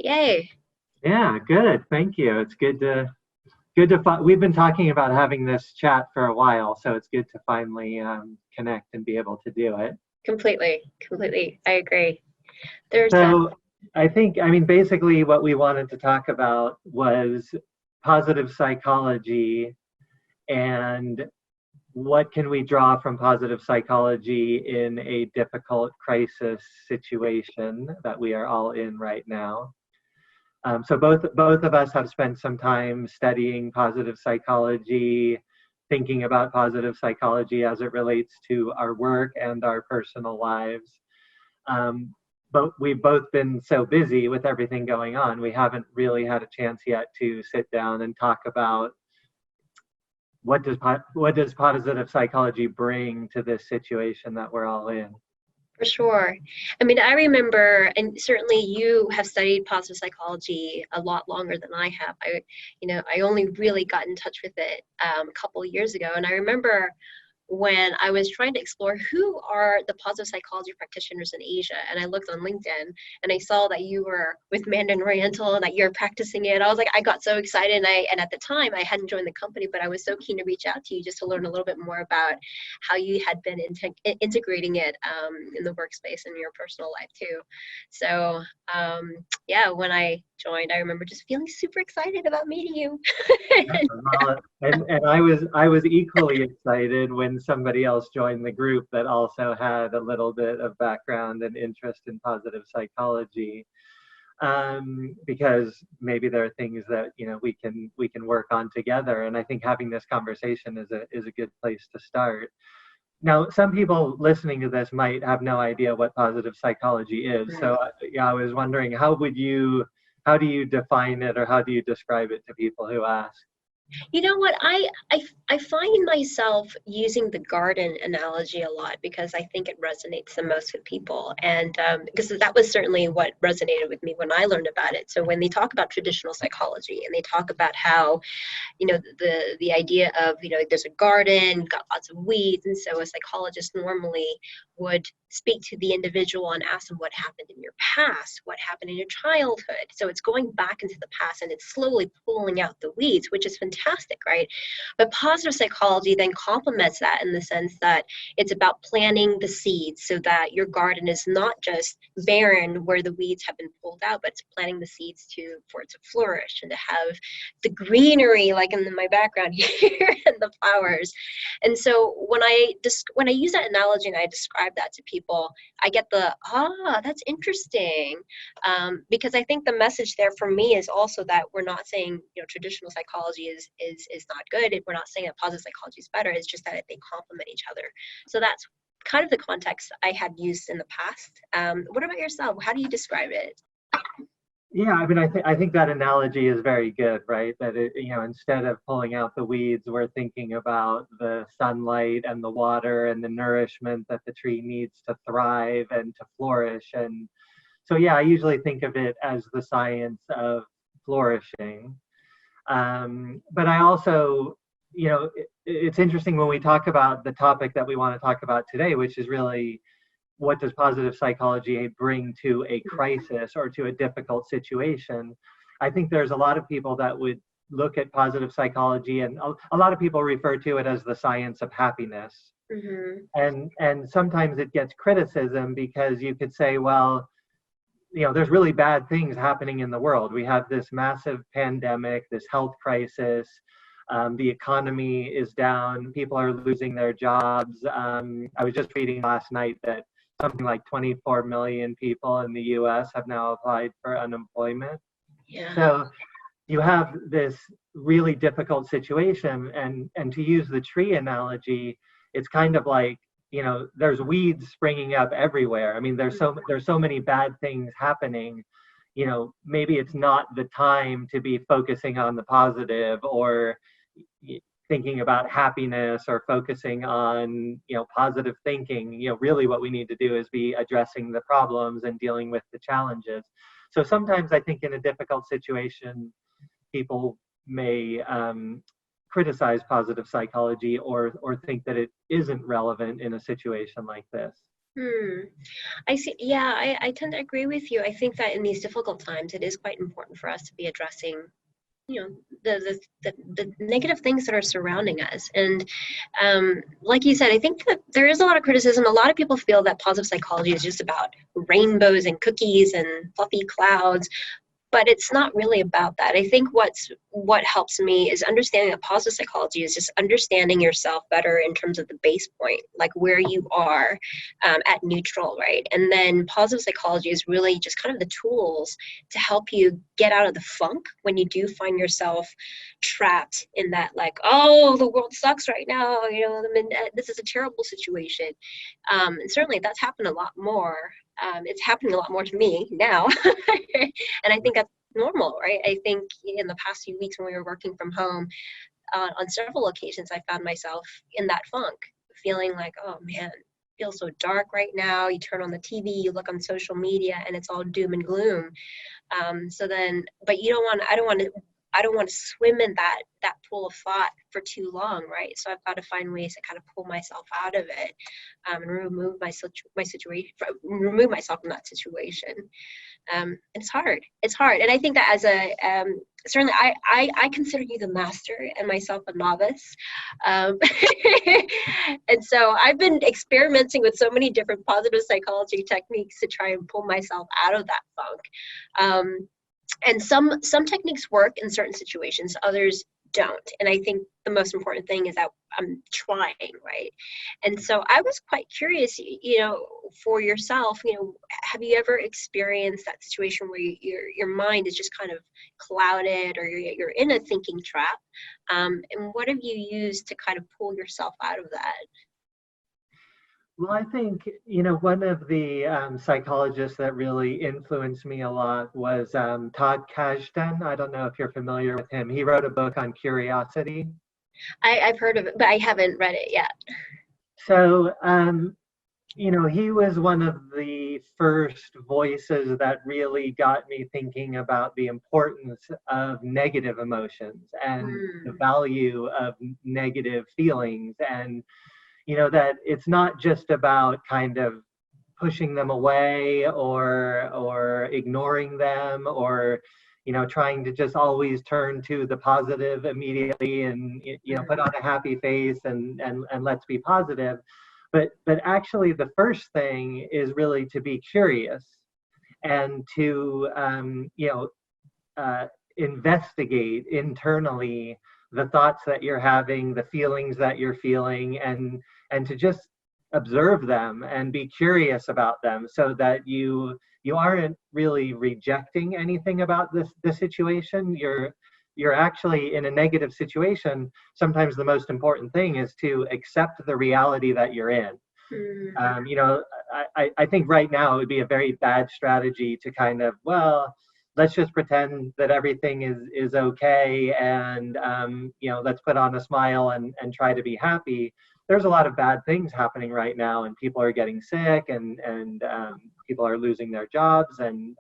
Yay. Yeah, good. Thank you. It's good to we've been talking about having this chat for a while, so it's good to finally connect and be able to do it. Completely, completely. I agree. There's So I mean, basically what we wanted to talk about was positive psychology and what can we draw from positive psychology in a difficult crisis situation that we are all in right now. So both of us have spent some time studying positive psychology, thinking about positive psychology as it relates to our work and our personal lives. Um, but we've both been so busy with everything going on, we haven't really had a chance yet to sit down and talk about what does positive psychology bring to this situation that we're all in. For sure. I mean, I remember, and certainly you have studied positive psychology a lot longer than I have. I only really got in touch with it a couple of years ago, and I remember when I was trying to explore who are the positive psychology practitioners in Asia. And I looked on LinkedIn and I saw that you were with Mandarin Oriental and that you're practicing it. I was like, I got so excited. And at the time I hadn't joined the company, but I was so keen to reach out to you just to learn a little bit more about how you had been integrating it in the workspace and your personal life too. So yeah, when I joined, I remember just feeling super excited about meeting you. Well, and I was equally excited when somebody else joined the group that also had a little bit of background and interest in positive psychology, because maybe there are things that we can work on together. And I think having this conversation is a good place to start. Now, some people listening to this might have no idea what positive psychology is. So, yeah, I was wondering, how do you define it, or how do you describe it to people who ask? You know what? I find myself using the garden analogy a lot because I think it resonates the most with people, and because that was certainly what resonated with me when I learned about it. So when they talk about traditional psychology and they talk about how the idea of there's a garden, got lots of weeds, and so a psychologist normally would speak to the individual and ask them what happened in your past, what happened in your childhood. So it's going back into the past and it's slowly pulling out the weeds, which is fantastic, right? But positive psychology then complements that in the sense that it's about planting the seeds so that your garden is not just barren where the weeds have been pulled out, but it's planting the seeds for it to flourish and to have the greenery like in my background here and the flowers. And so when I use that analogy and I describe that to people, I get that's interesting, because I think the message there for me is also that we're not saying traditional psychology is not good. We're not saying that positive psychology is better. It's just that they complement each other. So that's kind of the context I had used in the past. What about yourself? How do you describe it? Yeah, I mean, I think that analogy is very good, right? That instead of pulling out the weeds, we're thinking about the sunlight and the water and the nourishment that the tree needs to thrive and to flourish. And so, yeah, I usually think of it as the science of flourishing. But I also, it's interesting when we talk about the topic that we want to talk about today, which is really, what does positive psychology bring to a crisis or to a difficult situation? I think there's a lot of people that would look at positive psychology, and a lot of people refer to it as the science of happiness. Mm-hmm. And sometimes it gets criticism because you could say, well, there's really bad things happening in the world. We have this massive pandemic, this health crisis. The economy is down. People are losing their jobs. I was just reading last night that something like 24 million people in the US have now applied for unemployment. Yeah. So you have this really difficult situation, and to use the tree analogy, it's kind of like, there's weeds springing up everywhere. I mean, there's so many bad things happening. Maybe it's not the time to be focusing on the positive, or thinking about happiness, or focusing on positive thinking. Really what we need to do is be addressing the problems and dealing with the challenges. So sometimes I think in a difficult situation, people may criticize positive psychology, or think that it isn't relevant in a situation like this. Hmm. I see. Yeah, I tend to agree with you. I think that in these difficult times, it is quite important for us to be addressing, the negative things that are surrounding us. And like you said, I think that there is a lot of criticism. A lot of people feel that positive psychology is just about rainbows and cookies and fluffy clouds, but it's not really about that. I think what helps me is understanding that positive psychology is just understanding yourself better in terms of the base point, like where you are at neutral, right? And then positive psychology is really just kind of the tools to help you get out of the funk when you do find yourself trapped in that, like, oh, the world sucks right now, this is a terrible situation. And certainly that's happened a lot more. It's happening a lot more to me now. And I think that's normal, right? I think in the past few weeks when we were working from home, on several occasions, I found myself in that funk, feeling like, oh man, it feels so dark right now. You turn on the TV, you look on social media, and it's all doom and gloom. So then, but you don't want, I don't want to swim in that pool of thought for too long, right? So I've got to find ways to kind of pull myself out of it, and remove my situation, remove myself from that situation. It's hard. It's hard, and I think that as a certainly, I consider you the master and myself a novice, um, and so I've been experimenting with so many different positive psychology techniques to try and pull myself out of that funk. And some techniques work in certain situations, others don't. And I think the most important thing is that I'm trying, right? And so I was quite curious, for yourself, have you ever experienced that situation where your mind is just kind of clouded, or you're in a thinking trap? And what have you used to kind of pull yourself out of that? Well, I think, one of the psychologists that really influenced me a lot was Todd Kashdan. I don't know if you're familiar with him. He wrote a book on curiosity. I've heard of it, but I haven't read it yet. So, he was one of the first voices that really got me thinking about the importance of negative emotions and the Mm, value of negative feelings, and that it's not just about kind of pushing them away or ignoring them, or trying to just always turn to the positive immediately and put on mm, a happy face and let's be positive. But actually the first thing is really to be curious and to uh, investigate internally the thoughts that you're having, the feelings that you're feeling, and to just observe them and be curious about them, so that you aren't really rejecting anything about this situation. You're actually in a negative situation. Sometimes the most important thing is to accept the reality that you're in. mm, You know, I think right now it would be a very bad strategy to kind of, well, let's just pretend that everything is okay, and let's put on a smile and try to be happy. There's a lot of bad things happening right now, and people are getting sick, and people are losing their jobs, and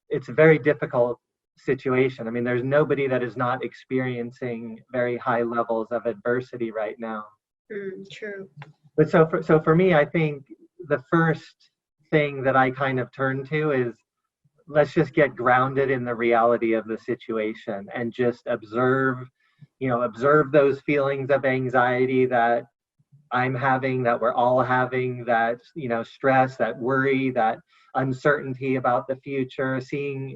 it's a very difficult situation. I mean, there's nobody that is not experiencing very high levels of adversity right now. true. But so for me, I think the first thing that I kind of turn to is, let's just get grounded in the reality of the situation and just observe those feelings of anxiety that I'm having, that we're all having, that stress, that worry, that uncertainty about the future, seeing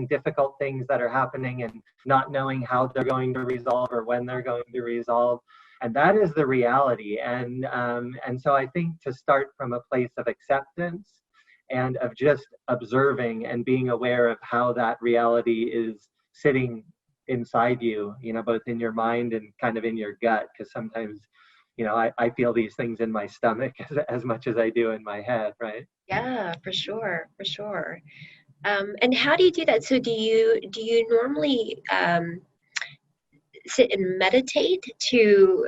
difficult things that are happening and not knowing how they're going to resolve or when they're going to resolve. And that is the reality. And so I think to start from a place of acceptance and of just observing and being aware of how that reality is sitting inside you, both in your mind and kind of in your gut, because sometimes I feel these things in my stomach as much as I do in my head, right? Yeah, for sure, for sure. And how do you do that? So do you normally sit and meditate to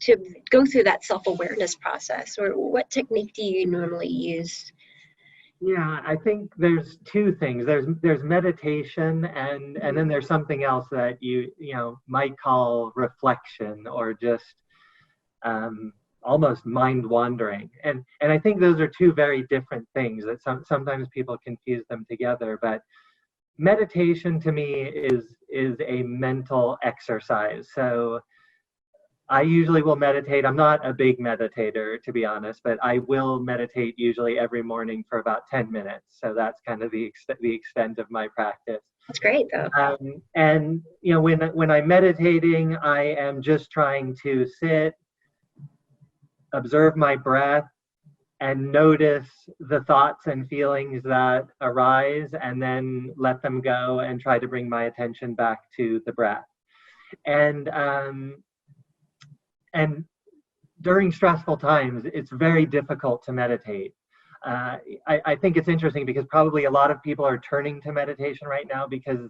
to go through that self-awareness process, or what technique do you normally use? Yeah, I think there's two things. There's meditation, and then there's something else that you might call reflection, or just almost mind wandering. And I think those are two very different things that sometimes people confuse them together. But meditation to me is a mental exercise. So I usually will meditate. I'm not a big meditator, to be honest, but I will meditate usually every morning for about 10 minutes. So that's kind of the extent of my practice. That's great, though. And you know, when I'm meditating, I am just trying to sit, observe my breath, and notice the thoughts and feelings that arise, and then let them go and try to bring my attention back to the breath. And during stressful times, it's very difficult to meditate. I think it's interesting because probably a lot of people are turning to meditation right now because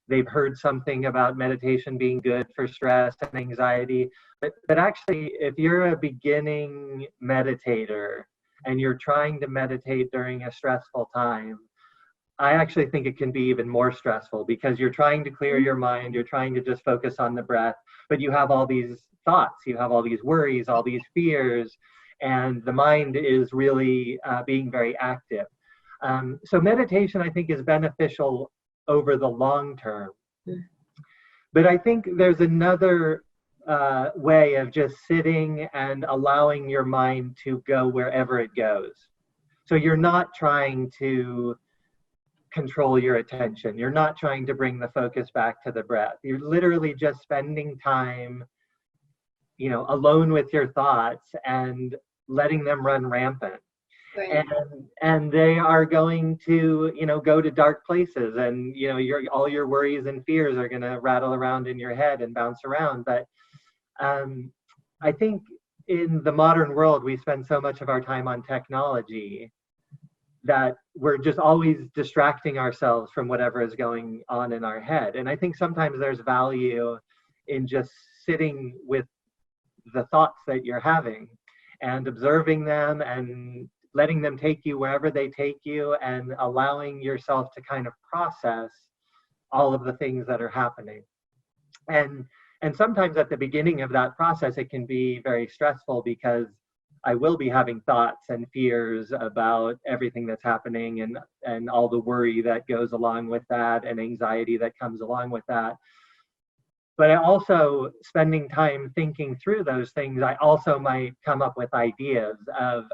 they've heard something about meditation being good for stress and anxiety. But actually, if you're a beginning meditator and you're trying to meditate during a stressful time, I actually think it can be even more stressful because you're trying to clear your mind, you're trying to just focus on the breath, but you have all these thoughts, you have all these worries, all these fears, and the mind is really being very active. So meditation, I think, is beneficial over the long term. But I think there's another way of just sitting and allowing your mind to go wherever it goes. So you're not trying to control your attention. You're not trying to bring the focus back to the breath. You're literally just spending time, you know, alone with your thoughts and letting them run rampant. Right. And they are going to, you know, go to dark places, and you know, all your worries and fears are going to rattle around in your head and bounce around. But I think in the modern world, we spend so much of our time on technology that we're just always distracting ourselves from whatever is going on in our head. And I think sometimes there's value in just sitting with the thoughts that you're having and observing them and letting them take you wherever they take you, and allowing yourself to kind of process all of the things that are happening. And sometimes at the beginning of that process, it can be very stressful because I will be having thoughts and fears about everything that's happening, and all the worry that goes along with that, and anxiety that comes along with that. But I also, spending time thinking through those things, I also might come up with ideas of,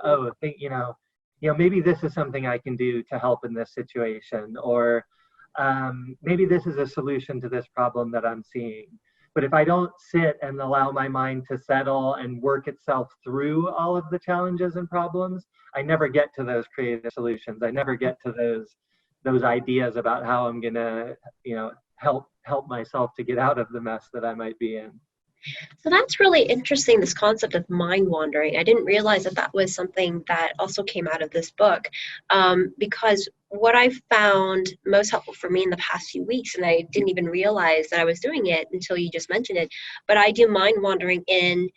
you know, maybe this is something I can do to help in this situation, or maybe this is a solution to this problem that I'm seeing. But if I don't sit and allow my mind to settle and work itself through all of the challenges and problems, I never get to those creative solutions. I never get to those ideas about how I'm gonna, you know, help myself to get out of the mess that I might be in. So that's really interesting, this concept of mind wandering. I didn't realize that was something that also came out of this book, because what I found most helpful for me in the past few weeks, and I didn't even realize that I was doing it until you just mentioned it, but I do mind wandering in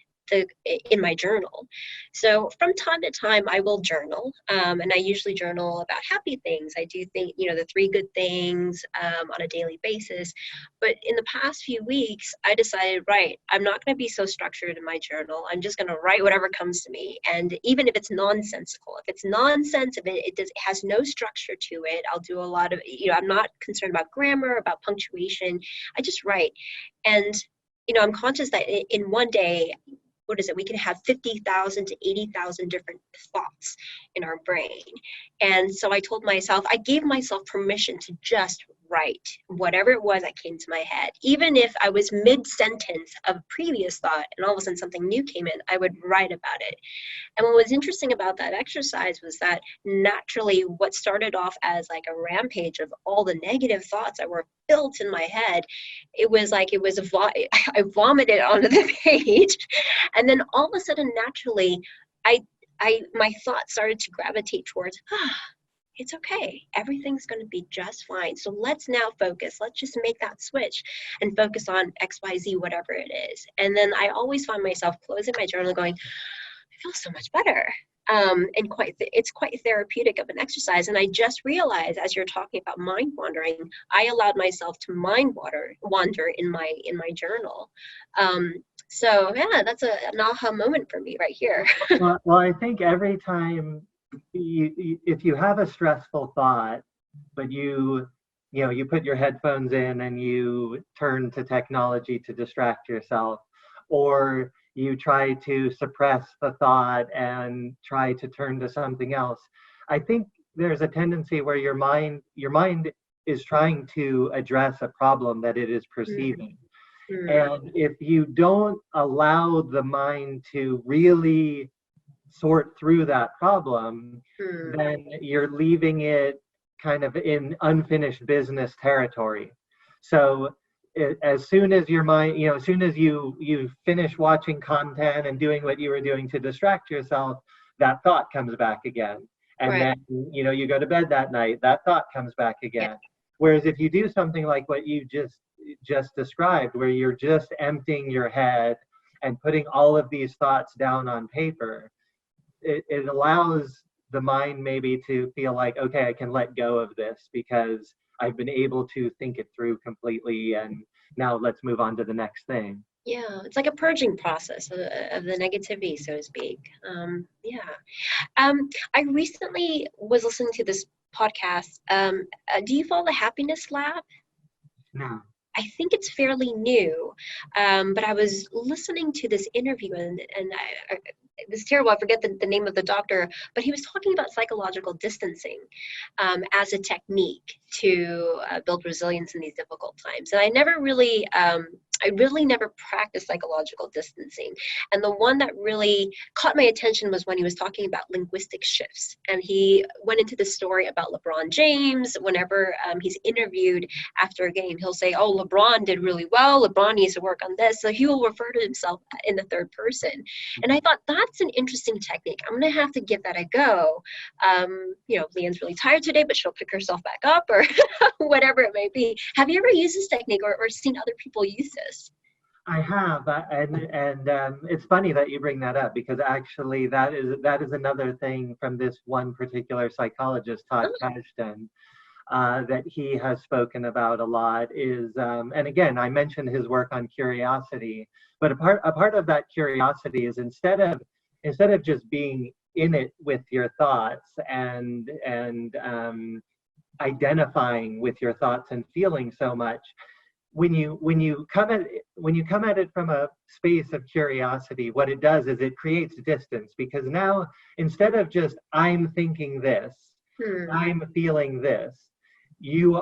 my journal. So from time to time, I will journal, and I usually journal about happy things. I do think, you know, the 3 good things on a daily basis. But in the past few weeks, I decided, right, I'm not going to be so structured in my journal. I'm just going to write whatever comes to me. And even if it's nonsensical, if it's nonsense, if it has no structure to it, I'll do a lot of, you know, I'm not concerned about grammar, about punctuation. I just write. And, you know, I'm conscious that in one day, we can have 50,000 to 80,000 different thoughts in our brain. And so I gave myself permission to just write whatever it was that came to my head. Even if I was mid-sentence of a previous thought and all of a sudden something new came in, I would write about it. And what was interesting about that exercise was that naturally what started off as like a rampage of all the negative thoughts that were built in my head, I vomited onto the page. And then all of a sudden, naturally, my thoughts started to gravitate towards, it's okay. Everything's going to be just fine. So let's now focus. Let's just make that switch and focus on X, Y, Z, whatever it is. And then I always find myself closing my journal going, I feel so much better. And it's quite therapeutic of an exercise. And I just realized, as you're talking about mind wandering, I allowed myself to mind wander in my journal. So yeah, that's an aha moment for me right here. Well, I think every time if you have a stressful thought, but you put your headphones in and you turn to technology to distract yourself, or you try to suppress the thought and try to turn to something else. I think there's a tendency where your mind is trying to address a problem that it is perceiving. Mm, And if you don't allow the mind to really sort through that problem, mm, then you're leaving it kind of in unfinished business territory. So as soon as your mind, as soon as you finish watching content and doing what you were doing to distract yourself, that thought comes back again. And right. then, you go to bed that night, that thought comes back Yeah. again. Whereas if you do something like what you just described, where you're just emptying your head and putting all of these thoughts down on paper, it allows the mind maybe to feel like, okay, I can let go of this because I've been able to think it through completely, and now let's move on to the next thing. Yeah, it's like a purging process of the negativity, so to speak. Yeah. I recently was listening to this podcast. Do you follow the Happiness Lab? No. I think it's fairly new, but I was listening to this interview, and it was terrible. I forget the name of the doctor, but he was talking about psychological distancing as a technique to build resilience in these difficult times. And I really never practiced psychological distancing. And the one that really caught my attention was when he was talking about linguistic shifts. And he went into the story about LeBron James. Whenever he's interviewed after a game, he'll say, "Oh, LeBron did really well. LeBron needs to work on this." So he will refer to himself in the third person. And I thought that's an interesting technique. I'm going to have to give that a go. Lien's really tired today, but she'll pick herself back up or whatever it may be. Have you ever used this technique or seen other people use this? I have, and it's funny that you bring that up because actually that is another thing from this one particular psychologist, Todd Oh, Kashdan, that he has spoken about a lot is, and again, I mentioned his work on curiosity, but a part of that curiosity is instead of just being in it with your thoughts and identifying with your thoughts and feeling so much, when you come at it from a space of curiosity, what it does is it creates distance, because now instead of just I'm thinking this, hmm, I'm feeling this, you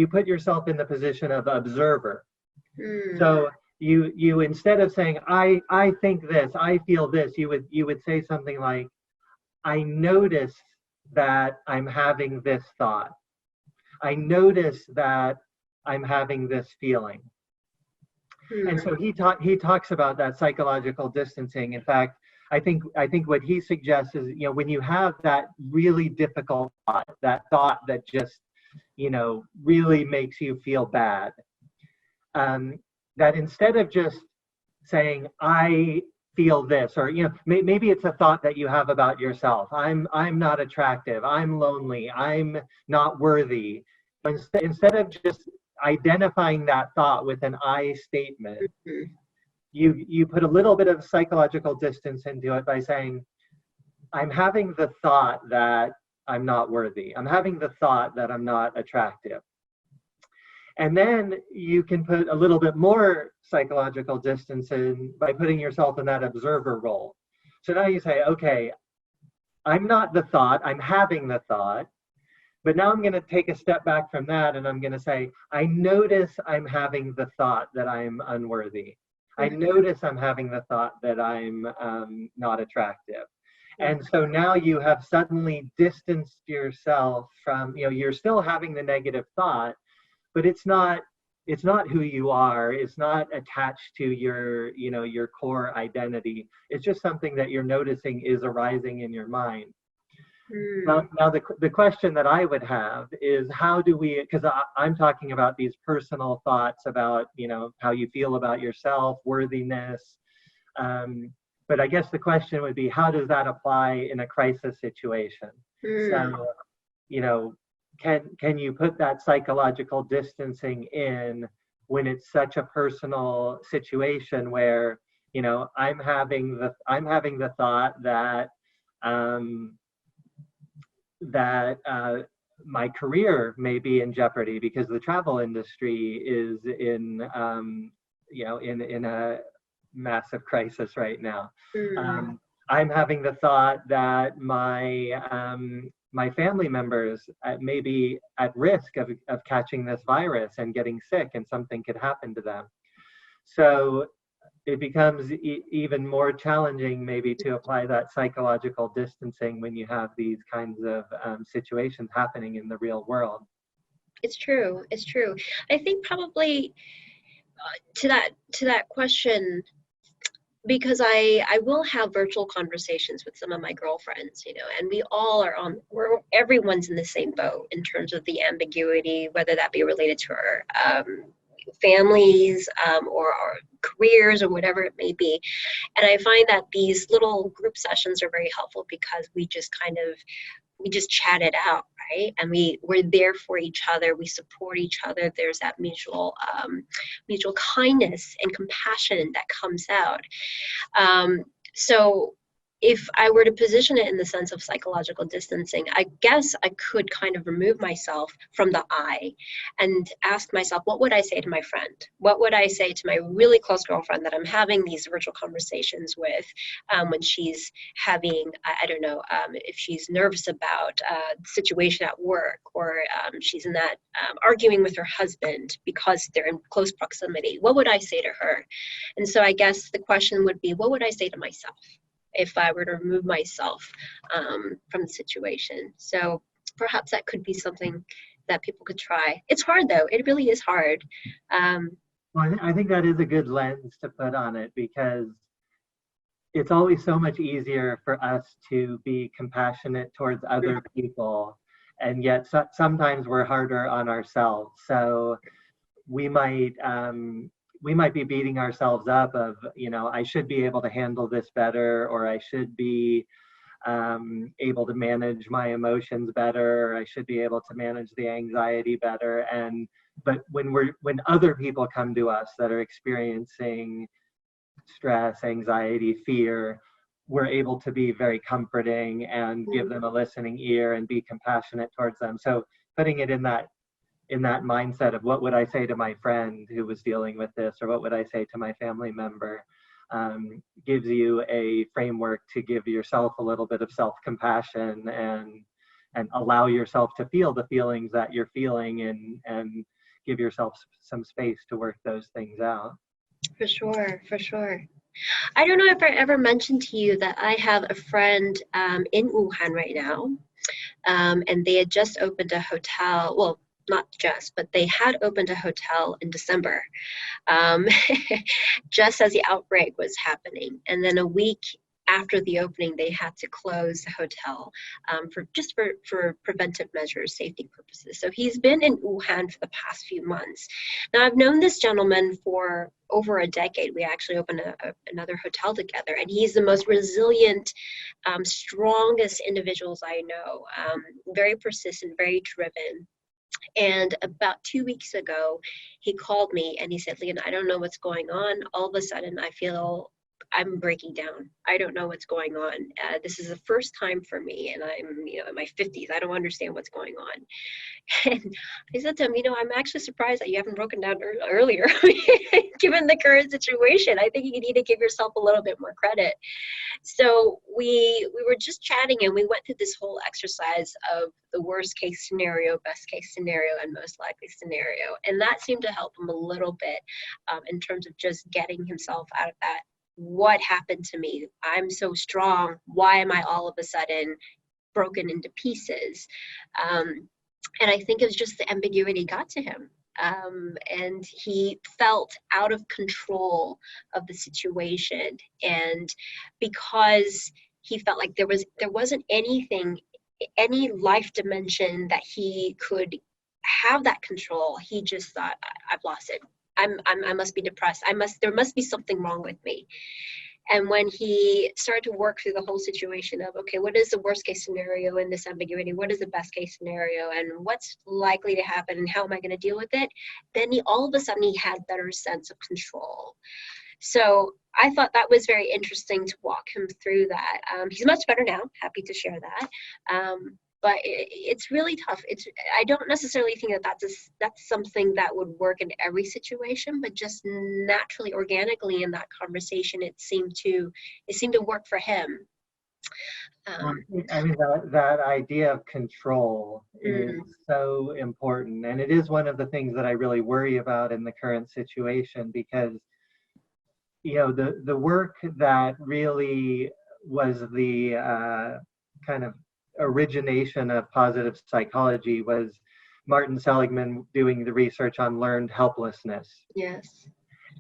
put yourself in the position of observer. hmm, So you instead of saying I think this, I feel this, you would say something like, I notice that I'm having this thought. I notice that I'm having this feeling. And hmm, so he talks about that psychological distancing. In fact, I think what he suggests is, when you have that really difficult thought, that thought that just, really makes you feel bad, um, that instead of just saying I feel this, or maybe it's a thought that you have about yourself, I'm not attractive, I'm lonely, I'm not worthy. Instead of just identifying that thought with an I statement, hmm, you put a little bit of psychological distance into it by saying, I'm having the thought that I'm not worthy, I'm having the thought that I'm not attractive. And then you can put a little bit more psychological distance in by putting yourself in that observer role. So now you say, okay, I'm not the thought, I'm having the thought. But now I'm going to take a step back from that, and I'm going to say, I notice I'm having the thought that I'm unworthy. I hmm, notice I'm having the thought that I'm not attractive. hmm, And so now you have suddenly distanced yourself from, you're still having the negative thought, but it's not who you are. It's not attached to your core identity. It's just something that you're noticing is arising in your mind. hmm. Now the question that I would have is, how do we, because I'm talking about these personal thoughts about, how you feel about yourself, worthiness. Um, but I guess the question would be, how does that apply in a crisis situation? Hmm. So, you know, can you put that psychological distancing in when it's such a personal situation where I'm having the thought that that my career may be in jeopardy because the travel industry is in a massive crisis right now. Mm. I'm having the thought that my family members may be at risk of catching this virus and getting sick, and something could happen to them. So it becomes even more challenging maybe to apply that psychological distancing when you have these kinds of situations happening in the real world. It's true. It's true. I think probably to that question, because I will have virtual conversations with some of my girlfriends, and we all are everyone's in the same boat in terms of the ambiguity, whether that be related to our families, or our careers, or whatever it may be. And I find that these little group sessions are very helpful because we just chat it out, right? And we're there for each other. We support each other. There's that mutual kindness and compassion that comes out. So if I were to position it in the sense of psychological distancing, I guess I could kind of remove myself from the I and ask myself, what would I say to my friend? What would I say to my really close girlfriend that I'm having these virtual conversations with, when she's having, I don't know, if she's nervous about the situation at work, or she's in that arguing with her husband because they're in close proximity? What would I say to her? And so I guess the question would be, what would I say to myself if I were to remove myself from the situation? So perhaps that could be something that people could try. It's hard though. It really is hard. Well, I think that is a good lens to put on it, because it's always so much easier for us to be compassionate towards other people, and yet sometimes we're harder on ourselves. So we might be beating ourselves up of, I should be able to handle this better, or I should be able to manage my emotions better, or I should be able to manage the anxiety better. But when other people come to us that are experiencing stress, anxiety, fear, we're able to be very comforting and give them a listening ear and be compassionate towards them. So putting it in that mindset of what would I say to my friend who was dealing with this, or what would I say to my family member, gives you a framework to give yourself a little bit of self-compassion and allow yourself to feel the feelings that you're feeling, and give yourself some space to work those things out. For sure, for sure. I don't know if I ever mentioned to you that I have a friend in Wuhan right now, and they had just opened a hotel. Well, not just, but they had opened a hotel in December, just as the outbreak was happening. And then a week after the opening, they had to close the hotel for preventive measures, safety purposes. So he's been in Wuhan for the past few months. Now, I've known this gentleman for over a decade. We actually opened another hotel together, and he's the most resilient, strongest individuals I know. Very persistent, very driven. And about 2 weeks ago, he called me and he said, Lien, I don't know what's going on. All of a sudden, I feel I'm breaking down. I don't know what's going on. This is the first time for me, and I'm, in my 50s. I don't understand what's going on. And I said to him, I'm actually surprised that you haven't broken down earlier, given the current situation. I think you need to give yourself a little bit more credit. So we were just chatting, and we went through this whole exercise of the worst case scenario, best case scenario, and most likely scenario. And that seemed to help him a little bit, in terms of just getting himself out of that. What happened to me? I'm so strong. Why am I all of a sudden broken into pieces? And I think it was just the ambiguity got to him. And he felt out of control of the situation. And because he felt like there wasn't anything, any life dimension that he could have that control, he just thought, I've lost it. I must be depressed. There must be something wrong with me. And when he started to work through the whole situation of, okay, what is the worst case scenario in this ambiguity? What is the best case scenario? And what's likely to happen? And how am I going to deal with it? Then all of a sudden he had better sense of control. So I thought that was very interesting to walk him through that. He's much better now. Happy to share that. But it's really tough. I don't necessarily think that that's something that would work in every situation, but just naturally, organically in that conversation, it seemed to work for him. I mean, that idea of control is Mm, so important. And it is one of the things that I really worry about in the current situation, because, the work that really was the kind of origination of positive psychology was Martin Seligman doing the research on learned helplessness. yes.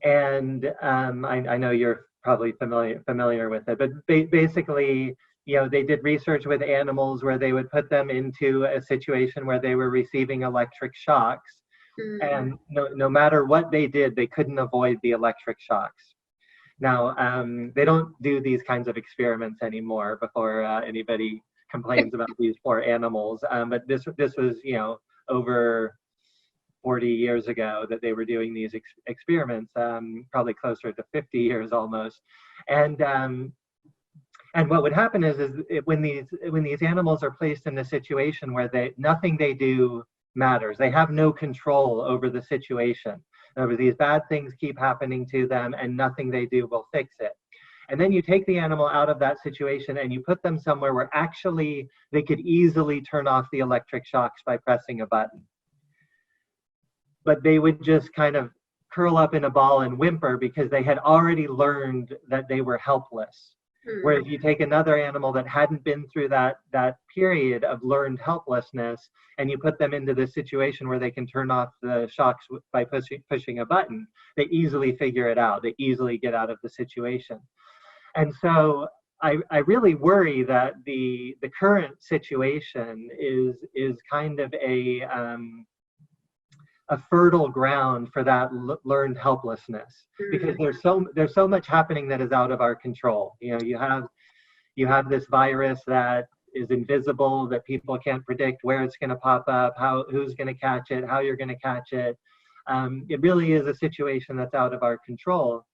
And I know you're probably familiar with it, but basically, they did research with animals where they would put them into a situation where they were receiving electric shocks, and no matter what they did, they couldn't avoid the electric shocks. Now, they don't do these kinds of experiments anymore before anybody complains about these poor animals. But this was, over 40 years ago that they were doing these experiments, probably closer to 50 years almost. And what would happen is when these animals are placed in a situation where nothing they do matters, they have no control over the situation. In other words, these bad things keep happening to them, and nothing they do will fix it. And then you take the animal out of that situation and you put them somewhere where actually they could easily turn off the electric shocks by pressing a button. But they would just kind of curl up in a ball and whimper because they had already learned that they were helpless. Whereas you take another animal that hadn't been through that period of learned helplessness, and you put them into this situation where they can turn off the shocks by pushing a button, they easily figure it out. They easily get out of the situation. And so I really worry that the current situation is kind of a fertile ground for that learned helplessness, because there's so much happening that is out of our control. You have this virus that is invisible, that people can't predict where it's going to pop up, who's going to catch it, how you're going to catch it. It really is a situation that's out of our control,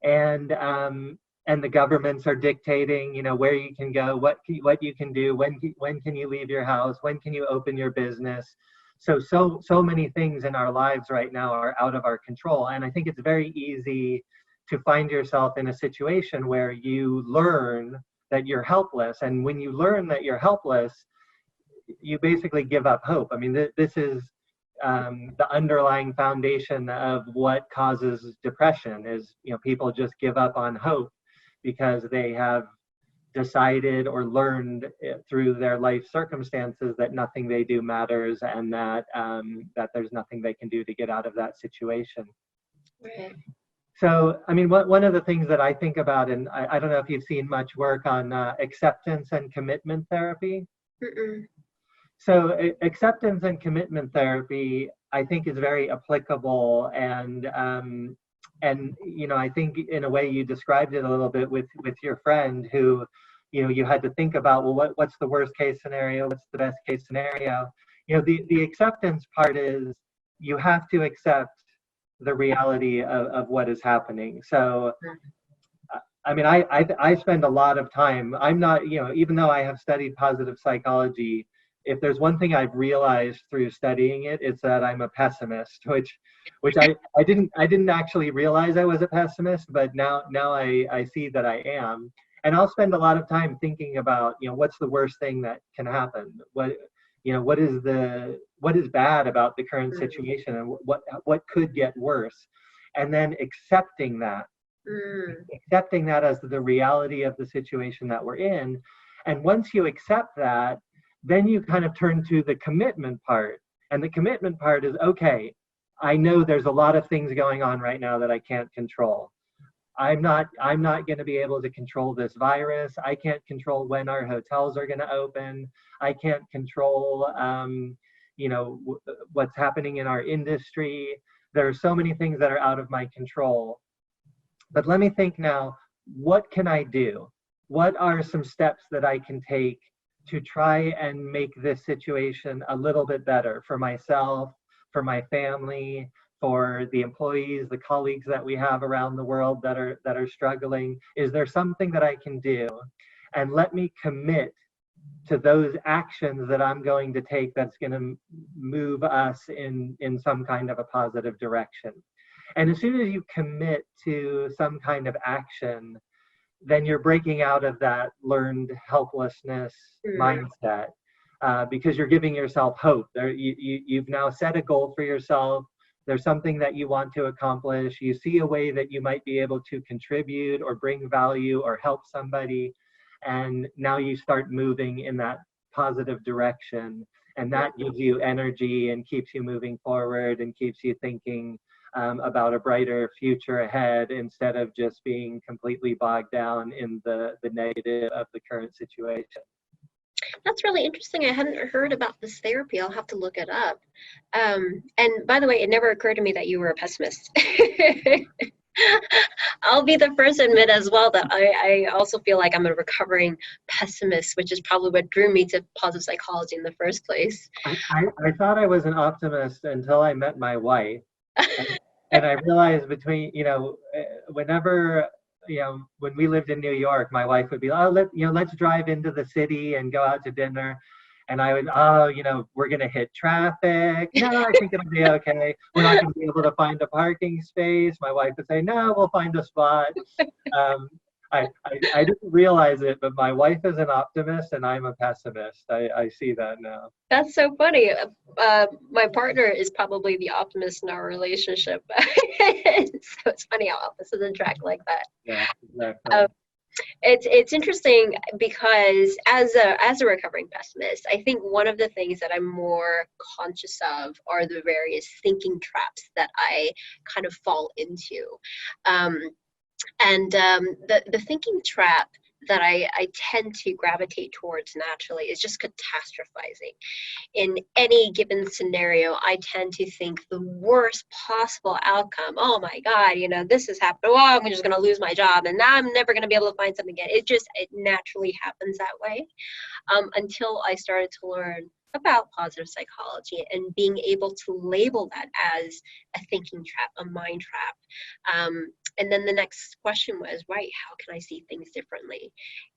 and the governments are dictating, where you can go, what you can do, when can you leave your house, when can you open your business. So many things in our lives right now are out of our control. And I think it's very easy to find yourself in a situation where you learn that you're helpless. And when you learn that you're helpless, you basically give up hope. I mean, this is the underlying foundation of what causes depression is, people just give up on hope because they have decided or learned through their life circumstances that nothing they do matters, and that there's nothing they can do to get out of that situation. Right. So, I mean, one of the things that I think about, and I don't know if you've seen much work on acceptance and commitment therapy. So acceptance and commitment therapy, I think, is very applicable, and I think in a way you described it a little bit with your friend who, you had to think about, well, what's the worst case scenario? What's the best case scenario? The acceptance part is you have to accept the reality of what is happening. So, I mean, I spend a lot of time, I'm not, even though I have studied positive psychology, if there's one thing I've realized through studying it, it's that I'm a pessimist, which I didn't actually realize I was a pessimist, but now I see that I am. And I'll spend a lot of time thinking about, what's the worst thing that can happen? What is bad about the current situation, and what could get worse? And then accepting that as the reality of the situation that we're in. And once you accept that, then you kind of turn to the commitment part. And the commitment part is, okay, I know there's a lot of things going on right now that I can't control. I'm not going to be able to control this virus. I can't control when our hotels are going to open. I can't control, what's happening in our industry. There are so many things that are out of my control. But let me think now, what can I do? What are some steps that I can take to try and make this situation a little bit better for myself, for my family, for the employees, the colleagues that we have around the world that are struggling? Is there something that I can do? And let me commit to those actions that I'm going to take that's going to move us in some kind of a positive direction. And as soon as you commit to some kind of action, then you're breaking out of that learned helplessness mindset, because you're giving yourself hope. You've now set a goal for yourself. There's something that you want to accomplish. You see a way that you might be able to contribute or bring value or help somebody. And now you start moving in that positive direction. And that gives you energy and keeps you moving forward and keeps you thinking about a brighter future ahead, instead of just being completely bogged down in the negative of the current situation. That's really interesting. I hadn't heard about this therapy. I'll have to look it up. And by the way, it never occurred to me that you were a pessimist. I'll be the first to admit as well that I also feel like I'm a recovering pessimist, which is probably what drew me to positive psychology in the first place. I thought I was an optimist until I met my wife. And I realized whenever, when we lived in New York, my wife would be, oh, let's drive into the city and go out to dinner. And I would, we're going to hit traffic. No, I think it'll be okay. We're not going to be able to find a parking space. My wife would say, no, we'll find a spot. I didn't realize it, but my wife is an optimist and I'm a pessimist. I see that now. That's so funny. My partner is probably the optimist in our relationship. So it's funny how opposites attract like that. Yeah, exactly. It's interesting because as a recovering pessimist, I think one of the things that I'm more conscious of are the various thinking traps that I kind of fall into. The thinking trap that I tend to gravitate towards naturally is just catastrophizing. In any given scenario, I tend to think the worst possible outcome. Oh my God, this has happened. Oh, I'm just going to lose my job and now I'm never going to be able to find something again. It naturally happens that way, until I started to learn about positive psychology and being able to label that as a thinking trap, a mind trap. And then the next question was, right, how can I see things differently?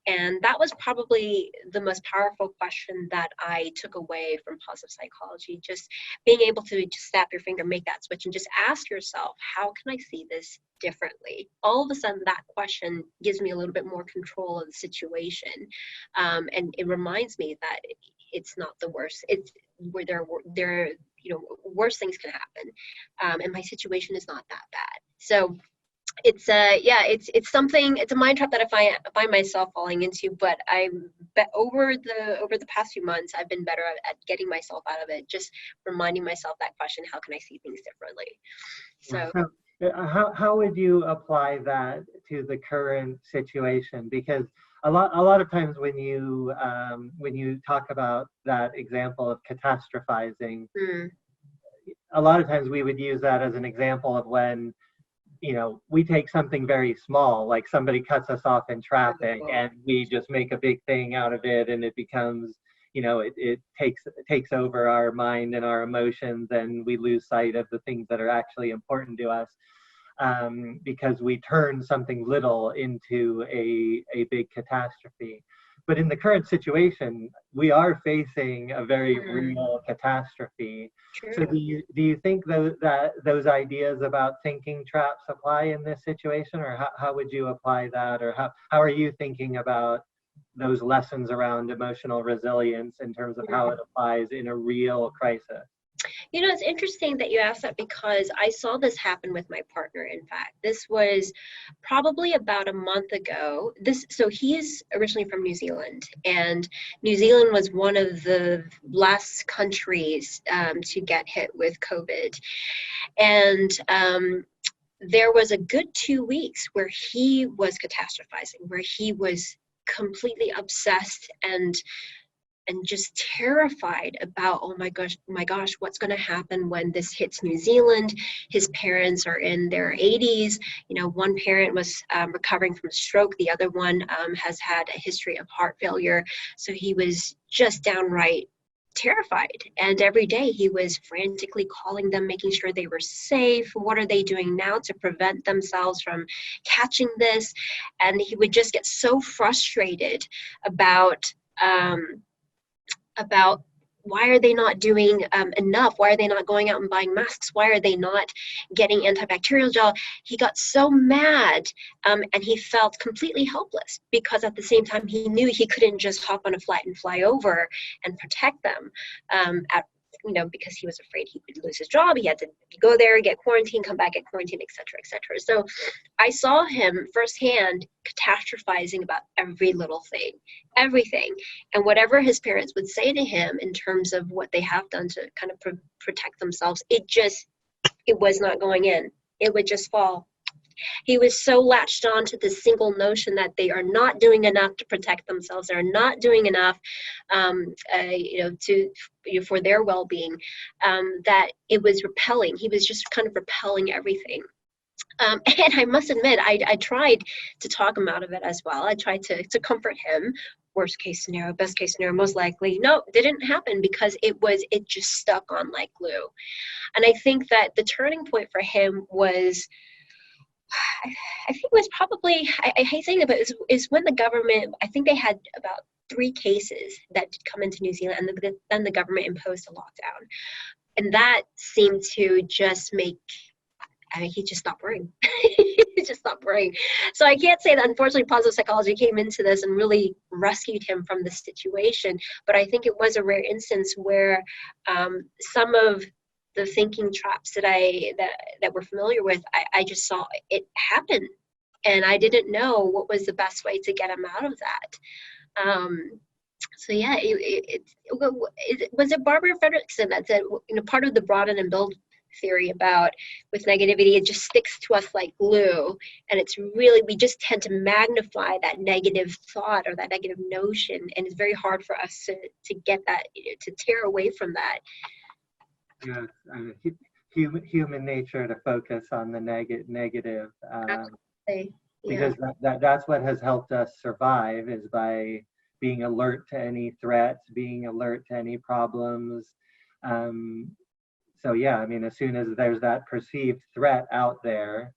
And that was probably the most powerful question that I took away from positive psychology, just being able to just snap your finger, make that switch and just ask yourself, how can I see this differently? All of a sudden that question gives me a little bit more control of the situation. And it reminds me that it's not the worst. It's where there worse things can happen. And my situation is not that bad. So it's a mind trap that I find myself falling into, but over the past few months I've been better at getting myself out of it, just reminding myself that question, how can I see things differently? So how would you apply that to the current situation? Because a lot of times when you talk about that example of catastrophizing, a lot of times we would use that as an example of when we take something very small, like somebody cuts us off in traffic, and we just make a big thing out of it, and it becomes, it takes over our mind and our emotions, and we lose sight of the things that are actually important to us, because we turn something little into a big catastrophe. But in the current situation, we are facing a very real catastrophe. True. So do you think that those ideas about thinking traps apply in this situation, or how would you apply that, or how are you thinking about those lessons around emotional resilience in terms of how it applies in a real crisis? It's interesting that you asked that, because I saw this happen with my partner. In fact, this was probably about a month ago. So he's originally from New Zealand, and New Zealand was one of the last countries to get hit with COVID. And there was a good 2 weeks where he was catastrophizing, where he was completely obsessed and just terrified about, oh my gosh, what's going to happen when this hits New Zealand? His parents are in their 80s. One parent was recovering from a stroke. The other one has had a history of heart failure. So he was just downright terrified. And every day he was frantically calling them, making sure they were safe. What are they doing now to prevent themselves from catching this? And he would just get so frustrated about um, about why are they not doing enough? Why are they not going out and buying masks? Why are they not getting antibacterial gel? He got so mad, and he felt completely helpless, because at the same time he knew he couldn't just hop on a flight and fly over and protect them, because he was afraid he would lose his job. He had to go there, get quarantined, come back, get quarantined, etc., etc. So I saw him firsthand catastrophizing about every little thing, everything. And whatever his parents would say to him in terms of what they have done to kind of protect themselves, it was not going in. It would just fall. He was so latched on to the single notion that they are not doing enough to protect themselves. They're not doing enough, for their well-being, that it was repelling. He was just kind of repelling everything. And I must admit, I tried to talk him out of it as well. I tried to comfort him. Worst case scenario, best case scenario, most likely. No, it didn't happen, because it just stuck on like glue. And I think that the turning point for him was, I think it was probably, I hate saying it, but is when the government, I think they had about 3 cases that did come into New Zealand, and then the government imposed a lockdown. And that seemed to just make, he just stopped worrying. He just stopped worrying. So I can't say that, unfortunately, positive psychology came into this and really rescued him from the situation. But I think it was a rare instance where some of the thinking traps that we're familiar with, I just saw it happen, and I didn't know what was the best way to get him out of that. So yeah, was it Barbara Fredrickson that said, part of the broaden and build theory about with negativity, it just sticks to us like glue, and it's really, we just tend to magnify that negative thought or that negative notion, and it's very hard for us to get that, to tear away from that. Yes, I mean, human nature to focus on the negative, Absolutely. because that's what has helped us survive, is by being alert to any threats, being alert to any problems. So yeah, I mean, as soon as there's that perceived threat out there,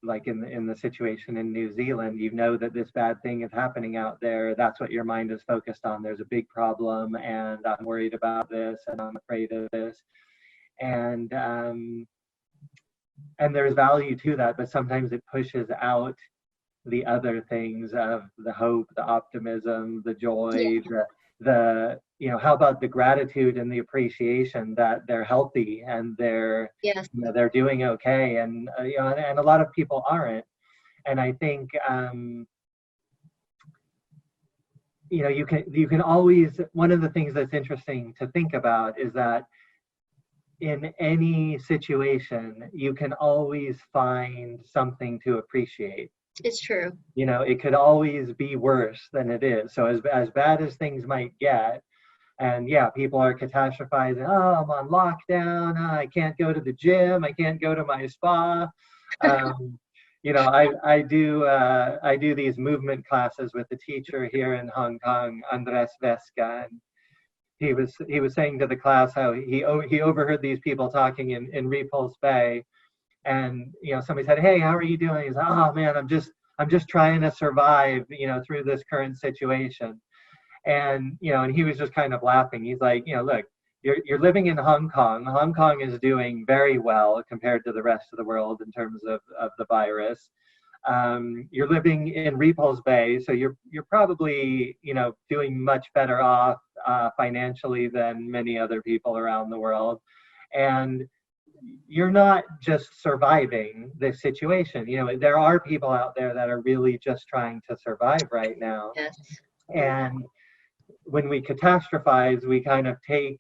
like in the situation in New Zealand, you know that this bad thing is happening out there. That's what your mind is focused on. There's a big problem, and I'm worried about this, and I'm afraid of this. And there's value to that, but sometimes it pushes out the other things of the hope, the optimism, the joy, the how about the gratitude and the appreciation that they're healthy and they're they're doing okay, and and a lot of people aren't. And I think you can always, one of the things that's interesting to think about is that in any situation you can always find something to appreciate. It's true. It could always be worse than it is. So as bad as things might get, and yeah, people are catastrophizing, oh, I'm on lockdown, oh, I can't go to the gym, I can't go to my spa. I do these movement classes with the teacher here in Hong Kong, Andres Vesca, and he was saying to the class how he overheard these people talking in Repulse Bay. And somebody said, hey, how are you doing? He's like, oh man, I'm just trying to survive through this current situation. And and he was just kind of laughing. He's like, look, you're living in Hong Kong. Hong Kong is doing very well compared to the rest of the world in terms of the virus. You're living in Repulse Bay, so you're probably doing much better off financially than many other people around the world. And you're not just surviving this situation. There are people out there that are really just trying to survive right now. Yes. And when we catastrophize, we kind of take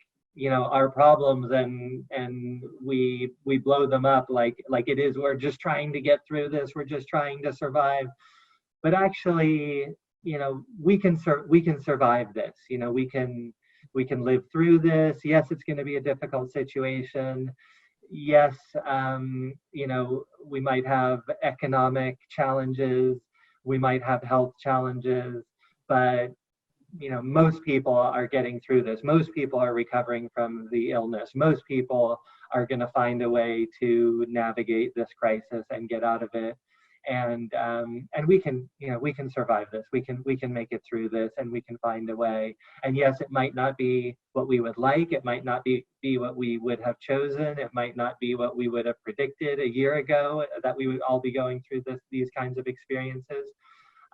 our problems and we blow them up like it is, we're just trying to get through this, we're just trying to survive. But actually, we can survive this. We can live through this. Yes, it's going to be a difficult situation. Yes, we might have economic challenges, we might have health challenges, but most people are getting through this. Most people are recovering from the illness. Most people are going to find a way to navigate this crisis and get out of it. And we can, we can survive this. We can make it through this, and we can find a way. And yes, it might not be what we would like. It might not be what we would have chosen. It might not be what we would have predicted a year ago, that we would all be going through these kinds of experiences.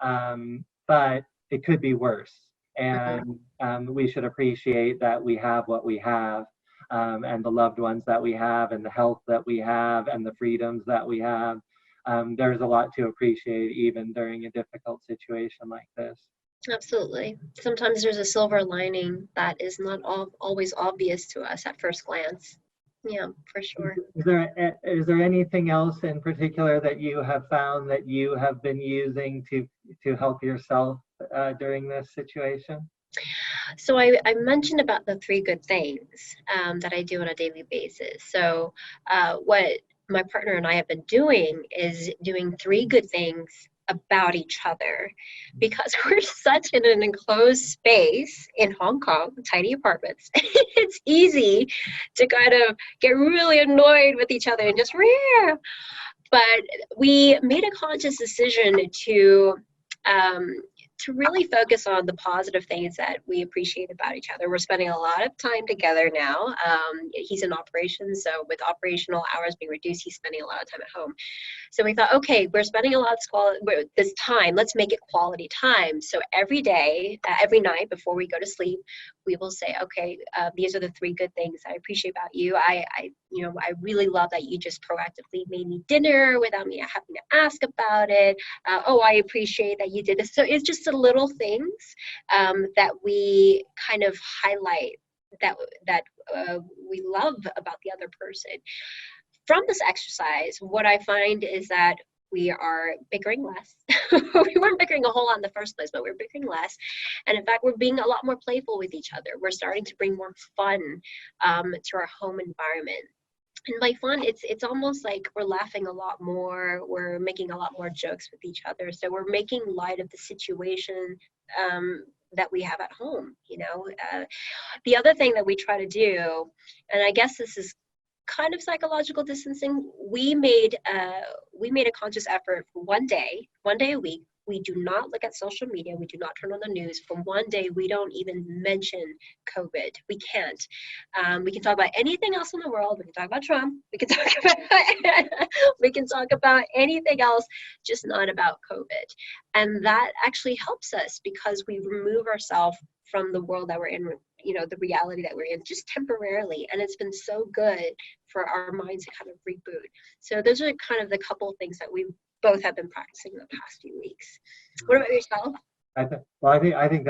But it could be worse. And we should appreciate that we have what we have, and the loved ones that we have, and the health that we have, and the freedoms that we have. There's a lot to appreciate even during a difficult situation like this. Absolutely. Sometimes there's a silver lining that is not always obvious to us at first glance. Yeah, for sure. Is there anything else in particular that you have found that you have been using to help yourself during this situation? So I mentioned about the 3 good things that I do on a daily basis. So what my partner and I have been doing is doing 3 good things about each other, because we're such in an enclosed space in Hong Kong, tiny apartments. It's easy to kind of get really annoyed with each other and just rare. But we made a conscious decision to really focus on the positive things that we appreciate about each other. We're spending a lot of time together now. He's in operations, so with operational hours being reduced, he's spending a lot of time at home. So we thought, okay, we're spending a lot of this time, let's make it quality time. So every day, every night before we go to sleep, we will say, okay, these are the 3 good things I appreciate about you. I really love that you just proactively made me dinner without me having to ask about it. I appreciate that you did this. So it's just the little things that we kind of highlight that we love about the other person. From this exercise, what I find is that we are bickering less. We weren't bickering a whole lot in the first place, but we're bickering less. And in fact, we're being a lot more playful with each other. We're starting to bring more fun to our home environment. And by fun, it's almost like we're laughing a lot more. We're making a lot more jokes with each other. So we're making light of the situation that we have at home. The other thing that we try to do, and I guess this is kind of psychological distancing, we made a conscious effort for one day a week. We do not look at social media. We do not turn on the news. For one day, we don't even mention COVID. We can't. We can talk about anything else in the world. We can talk about Trump. We can talk about anything else, just not about COVID. And that actually helps us because we remove ourselves from the world that we're in, the reality that we're in, just temporarily. And it's been so good for our minds to kind of reboot. So those are kind of the couple of things that we both have been practicing the past few weeks. What about yourself? I think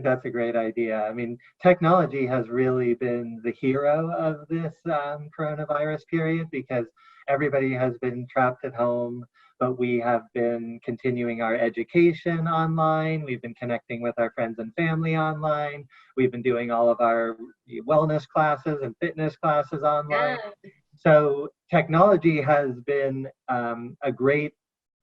that's a great idea. I mean, technology has really been the hero of this coronavirus period, because everybody has been trapped at home, but we have been continuing our education online. We've been connecting with our friends and family online. We've been doing all of our wellness classes and fitness classes online. Yeah. So technology has been a great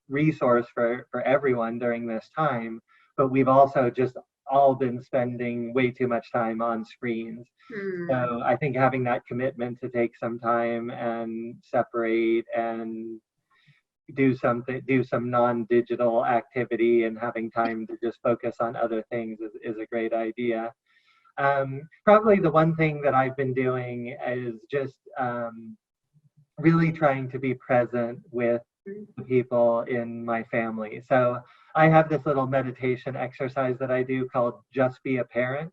resource for everyone during this time, but we've also just all been spending way too much time on screens. So I think having that commitment to take some time and separate and do some non-digital activity and having time to just focus on other things is a great idea. Probably the one thing that I've been doing is just really trying to be present with the people in my family. So I have this little meditation exercise that I do called Just Be a Parent.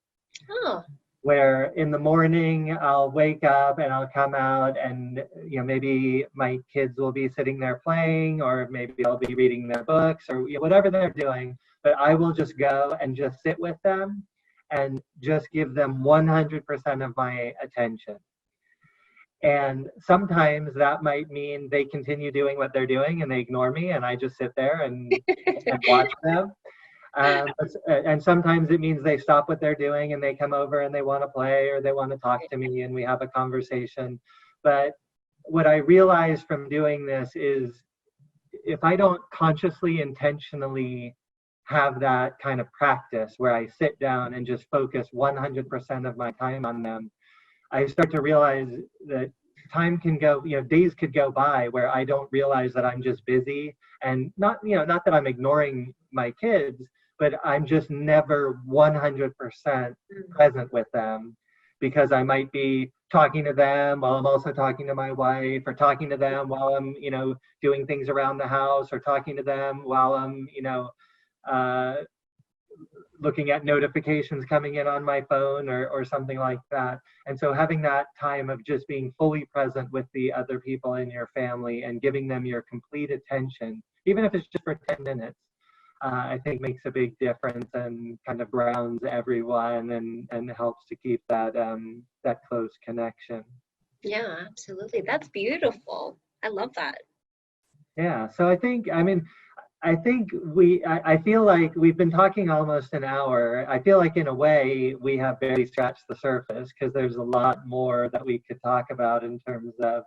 Oh. Where in the morning I'll wake up and I'll come out and maybe my kids will be sitting there playing, or maybe I'll be reading their books, or whatever they're doing, but I will just go and just sit with them and just give them 100% of my attention. And sometimes that might mean they continue doing what they're doing and they ignore me and I just sit there and watch them. And sometimes it means they stop what they're doing and they come over and they want to play or they want to talk to me and we have a conversation. But what I realized from doing this is if I don't consciously, intentionally have that kind of practice where I sit down and just focus 100% of my time on them, I start to realize that time can go, days could go by where I don't realize that I'm just busy, and not, not that I'm ignoring my kids, but I'm just never 100% present with them, because I might be talking to them while I'm also talking to my wife, or talking to them while I'm, doing things around the house, or talking to them while I'm, uh, looking at notifications coming in on my phone, or something like that. And so having that time of just being fully present with the other people in your family and giving them your complete attention, even if it's just for 10 minutes, I think makes a big difference and kind of grounds everyone, and helps to keep that that close connection. Yeah, absolutely. That's beautiful. I love that. Yeah. So I think, I feel like we've been talking almost an hour. I feel like in a way we have barely scratched the surface, because there's a lot more that we could talk about in terms of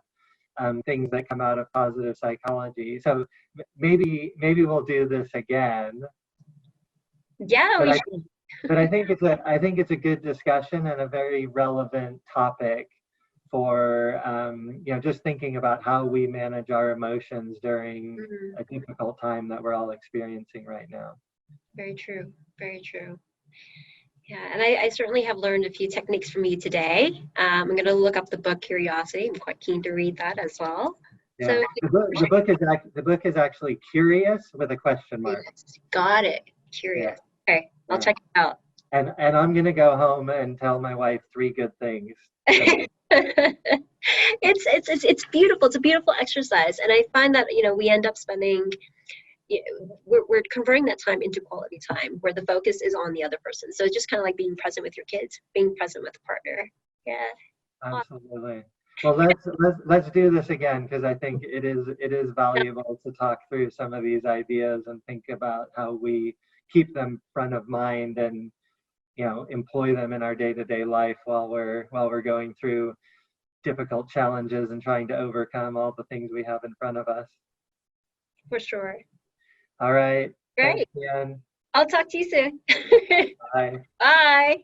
things that come out of positive psychology. So maybe we'll do this again. Yeah, But we I think, I think it's a good discussion and a very relevant topic for just thinking about how we manage our emotions during a difficult time that we're all experiencing right now. Very true. Very true. Yeah, and I certainly have learned a few techniques from you today. I'm going to look up the book Curiosity. I'm quite keen to read that as well. Yeah. So the book is actually Curious with a question mark. Got it. Curious. Yeah. Okay, I'll check it out. And I'm going to go home and tell my wife 3 good things. It's beautiful. It's a beautiful exercise, and I find that we end up spending, we're converting that time into quality time where the focus is on the other person. So it's just kind of like being present with your kids, being present with a partner. Yeah. Absolutely. Well, let's do this again, because I think it is valuable to talk through some of these ideas and think about how we keep them front of mind, and employ them in our day-to-day life while we're going through difficult challenges and trying to overcome all the things we have in front of us. For sure. All right. Great. Thanks, Lien. I'll talk to you soon. Bye. Bye.